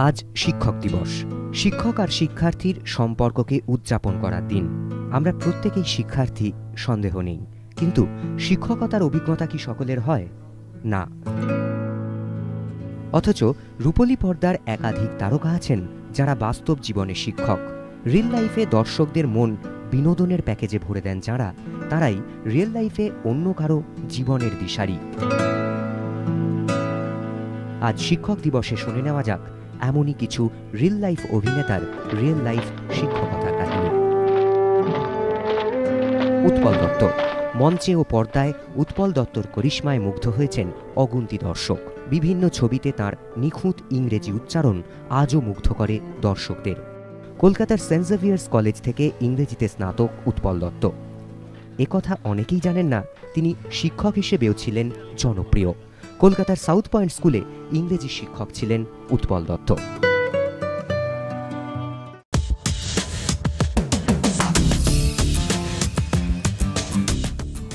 আজ শিক্ষক দিবস। শিক্ষক আর শিক্ষার্থীর সম্পর্ককে উদযাপন করার দিন। আমরা প্রত্যেকেই শিক্ষার্থী, সন্দেহ নেই, কিন্তু শিক্ষকতার অভিজ্ঞতা কি সকলের হয়? না। অথচ রূপলী পর্দার একাধিক তারকা আছেন যারা বাস্তব জীবনে শিক্ষক। রিয়েল লাইফে দর্শকদের মন বিনোদনের প্যাকেজে ভরে দেন যারা, তারাই রিয়েল লাইফে অন্য কারো জীবনের দিশারি। আজ শিক্ষক দিবসে শুনে নেওয়া যাক এমনই কিছু রিয়েল লাইফ অভিনেতার রিয়েল লাইফ শিক্ষকতার কাহিনী। উৎপল দত্ত। মঞ্চে ও পর্দায় উৎপল দত্তর করিশ্মায় মুগ্ধ হয়েছেন অগুন্তি দর্শক। বিভিন্ন ছবিতে তার নিখুঁত ইংরেজি উচ্চারণ আজও মুগ্ধ করে দর্শকদের। কলকাতার সেন্ট জেভিয়ার্স কলেজ থেকে ইংরেজিতে স্নাতক উৎপল দত্ত। একথা অনেকেই জানেন না, তিনি শিক্ষক হিসেবেও ছিলেন জনপ্রিয়। কলকাতার সাউথ পয়েন্ট স্কুলে ইংরেজি শিক্ষক ছিলেন উৎপল দত্ত।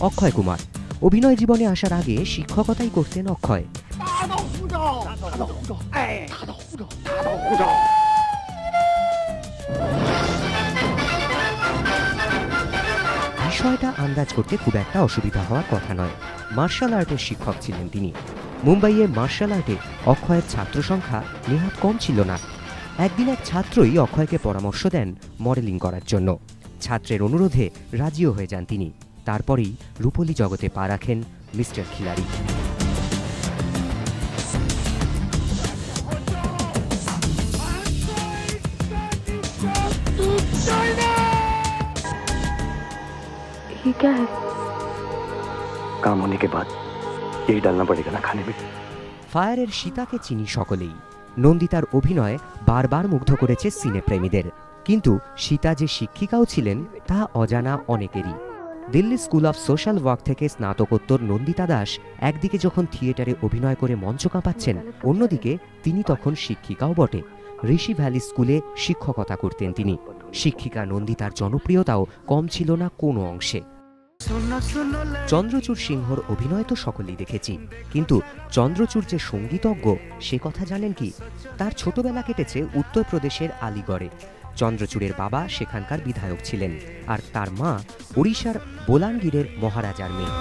অক্ষয় কুমার। অভিনয় জীবনে আসার আগে শিক্ষকতাই করতেন অক্ষয়। বিষয়টা আন্দাজ করতে খুব একটা অসুবিধা হওয়ার কথা নয়। মার্শাল আর্টের শিক্ষক ছিলেন তিনি। মুম্বাইয়ে মার্শাল আর্টে অক্ষয়ের ছাত্র সংখ্যা নেহাত কম ছিল না। একদিন এক ছাত্রই অক্ষয়কে পরামর্শ দেন মডেলিং করার জন্য। ছাত্রের অনুরোধে রাজিও হয়ে যান তিনি। তারপরেই রূপলী জগতে পা রাখেন মিস্টার খিলাড়ি। क्या है? काम होने के बाद यही डालना पड़ेगा ना खाने में। ফায়ারের সীতাকে চিনি সকলেই। নন্দিতার অভিনয় বারবার মুগ্ধ করেছে সিনেপ্রেমীদের, কিন্তু সীতা যে শিক্ষিকাও ছিলেন তা অজানা অনেকেরই। Delhi school of social work থেকে স্নাতকোত্তর নন্দিতা দাস একদিকে যখন থিয়েটারে অভিনয় করে মঞ্চ কাঁপাচ্ছেন, অন্যদিকে তিনি তখন শিক্ষিকাও বটে। ঋষি ভ্যালি স্কুলে শিক্ষকতা করতেন তিনি। শিক্ষিকা নন্দিতার জনপ্রিয়তাও কম ছিল না কোনো অংশে। চন্দ্রচূড় সিংহর অভিনয় তো সকলেই দেখেছি, কিন্তু চন্দ্রচূড় যে সঙ্গীতজ্ঞ সে কথা জানেন কি? তার ছোটবেলা কেটেছে উত্তরপ্রদেশের আলিগড়ে। চন্দ্রচূড়ের বাবা সেখানকার বিধায়ক ছিলেন, আর তার মা ওড়িশার বোলাঙ্গীরের মহারাজার মেয়ে।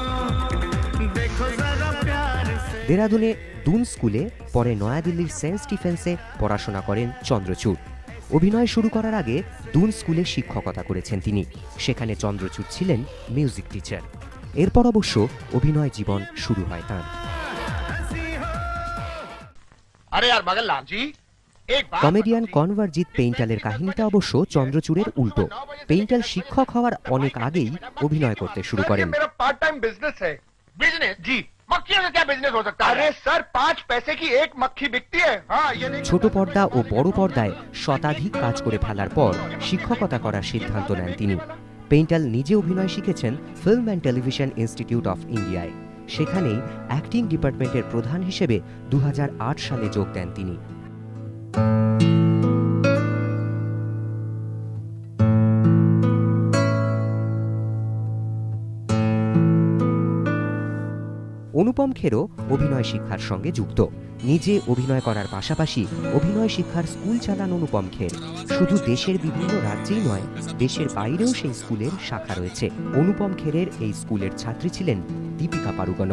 দেরাদুনে দুন স্কুলে, পরে নয়াদিল্লির সেন্ট স্টিফেন্সে পড়াশোনা করেন চন্দ্রচূড়। অভিনয় শুরু করার আগে দুন স্কুলে শিক্ষকতা করেছেন তিনি। সেখানে চন্দ্রচূড় ছিলেন মিউজিক টিচার। এরপর অবশ্য অভিনয় জীবন শুরু হয় তাঁর। কমেডিয়ান কনভারজিৎ পেইন্টালের কাহিনীটা অবশ্য চন্দ্রচূড়ের উল্টো। পেইন্টাল শিক্ষক হওয়ার অনেক আগেই অভিনয় করতে শুরু করেন। ছোট পর্দা ও বড় পর্দায় শতাধিক কাজ করে ফেলার পর শিক্ষকতা করার সিদ্ধান্ত নেন তিনি। পেইন্টাল নিজে অভিনয় শিখেছেন film and television institute of ইন্ডিয়ায়। সেখানেই অ্যাক্টিং ডিপার্টমেন্টের প্রধান হিসেবে 2008 সালে যোগ দেন তিনি। অনুপম খেরও অভিনয় শিক্ষার সঙ্গে যুক্ত। নিজে অভিনয় করার পাশাপাশি অভিনয় শিক্ষার স্কুল চালান অনুপম খের। শুধু দেশের বিভিন্ন রাজ্যেই নয়, দেশের বাইরেও সেই স্কুলের শাখা রয়েছে। অনুপম খেরের এই স্কুলের ছাত্রী ছিলেন দীপিকা পাড়ুকোন।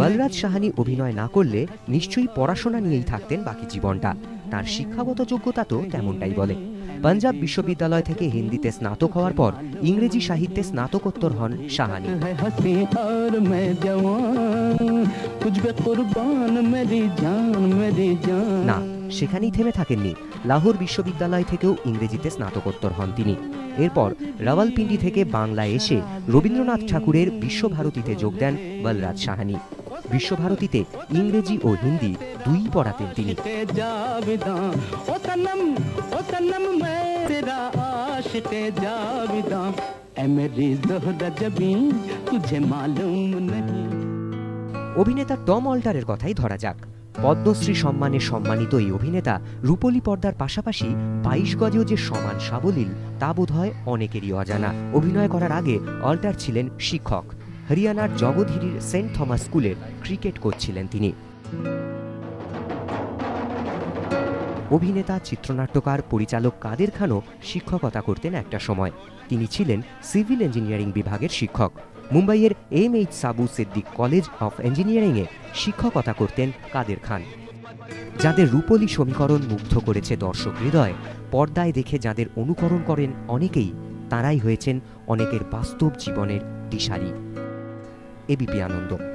বলরাজ সাহানি অভিনয় না করলে নিশ্চয়ই পড়াশোনা নিয়েই থাকতেন বাকি জীবনটা। তার শিক্ষাগত যোগ্যতা তো তেমনটাই বলে। পাঞ্জাব বিশ্ববিদ্যালয় থেকে হিন্দিতে স্নাতক হওয়ার পর ইংরেজি সাহিত্যে স্নাতকোত্তর হন সাহানি। না, সেখানেই থেমে থাকেননি। লাহোর বিশ্ববিদ্যালয় থেকেও ইংরেজিতে স্নাতকোত্তর হন তিনি। এরপর রাওয়ালপিন্ডি থেকে বাংলায় এসে রবীন্দ্রনাথ ঠাকুরের বিশ্বভারতীতে যোগ দেন বলরাজ সাহানি। বিশ্বভারতীতে ইংরেজি ও হিন্দি দুই পড়াতেন তিনি। অভিনেতা টম অল্টারের কথাই ধরা যাক। পদ্মশ্রী সম্মানে সম্মানিত এই অভিনেতা রূপলী পর্দার পাশাপাশি 22 গজেও যে সমান সাবলীল তা বোধহয় অনেকেরই অজানা। অভিনয় করার আগে অল্টার ছিলেন শিক্ষক। হরিয়ানার জগধীরির সেন্ট থমাস স্কুলের ক্রিকেট কোচ ছিলেন তিনি। অভিনেতা, চিত্রনাট্যকার, পরিচালক কাদের খানও শিক্ষকতা করতেন একটা সময়। তিনি ছিলেন সিভিল ইঞ্জিনিয়ারিং বিভাগের শিক্ষক। মুম্বাইয়ের MH সাবু সিদ্দিক কলেজ অফ ইঞ্জিনিয়ারিংয়ে শিক্ষকতা করতেন কাদের খান। যাদের রূপলী সমীকরণ মুগ্ধ করেছে দর্শক হৃদয়, পর্দায় দেখে যাদের অনুকরণ করেন অনেকেই, তাঁরাই হয়েছেন অনেকের বাস্তব জীবনের দিশারি। এবিপি আনন্দ।